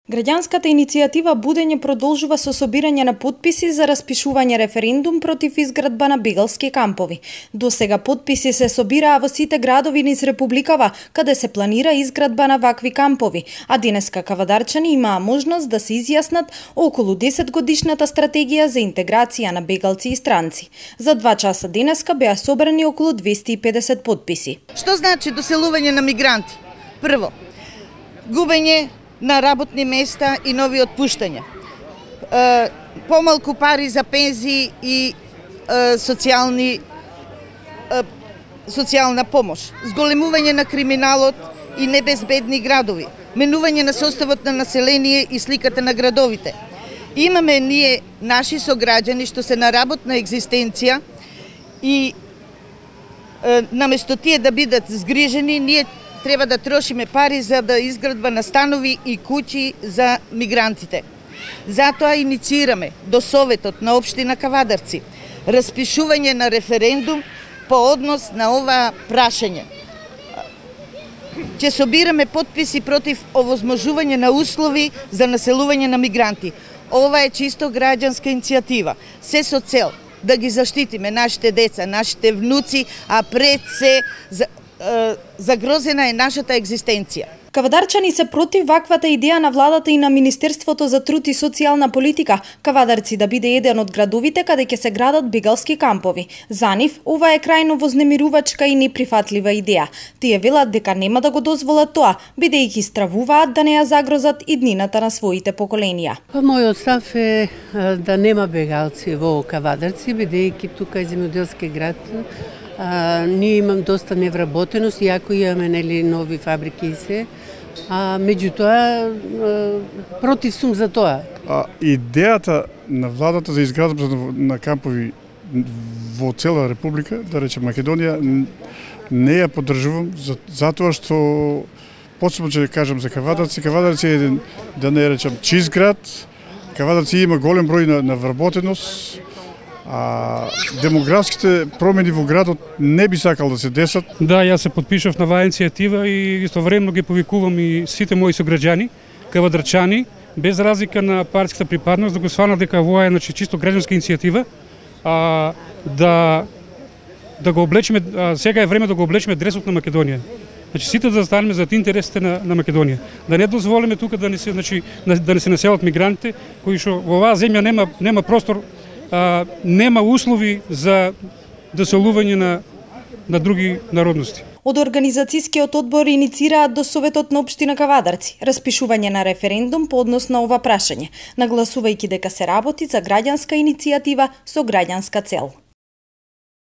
Граѓанската иницијатива Будење продолжува со собирање на потписи за распишување референдум против изградба на бегалски кампови. До сега потписи се собираа во сите градови низ Републикава, каде се планира изградба на вакви кампови, а денеска кавадарчани имаа можност да се изјаснат околу 10 годишната стратегија за интеграција на бегалци и странци. За 2 часа денеска беа собрани околу 250 потписи. Што значи доселување на мигранти? Прво, губење на работни места и нови отпуштања, помалку пари за пензии и социјална помош, зголемување на криминалот и небезбедни градови, менување на составот на население и сликата на градовите. Имаме ние наши сограѓани што се на работна екзистенција и наместо тие да бидат згрижени, ние треба да трошиме пари за да изградба на станови и куќи за мигрантите. Затоа инициираме до Советот на општина Кавадарци распишување на референдум по однос на ова прашање. Ќе собираме потписи против овозможување на услови за населување на мигранти. Ова е чисто граѓанска иницијатива, се со цел да ги заштитиме нашите деца, нашите внуци, а пред се загрозена е нашата екзистенција. Кавадарчани се против ваквата идеја на владата и на Министерството за труд и социјална политика, Кавадарци да биде еден од градовите каде ќе се градат бегалски кампови. За нив, ова е крајно вознемирувачка и неприфатлива идеја. Тие велат дека нема да го дозволат тоа, бидејќи стравуваат да не ја загрозат иднината на своите поколенија. Мојот став е да нема бегалци во Кавадарци, бидејќи тука е земјоделски град. Ние имам доста невработеност, иако имаме нови фабрики и се, меѓутоа против сум за тоа. Идејата на владата за изградба на кампови во цела Република, да речем Македонија, не ја поддржувам, затоа што посебно ќе кажам за Кавадарци. Кавадарци е еден, да не речем, чист град. Кавадарци има голем број на вработеност. Демографските промени во градот не би сакал да се десат. Да, јас се потпишав на оваа иницијатива и истовремено ги повикувам и сите мои сограѓани, кавадарчани, без разлика на партиската припадност, да го сванат дека ова е чисто граѓанска иницијатива, да го облечеме, сега е време да го облечеме дресот на Македонија. Сите да застанеме зад интересите на Македонија. Да не дозволиме тука да не се населат мигрантите, кои што во оваа земја нема простор, нема услови за доселување на други народности. Од организацијскиот одбор инициираат до Советот на општина Кавадарци распишување на референдум по однос на ова прашање, нагласувајќи дека се работи за граѓанска иницијатива со граѓанска цел.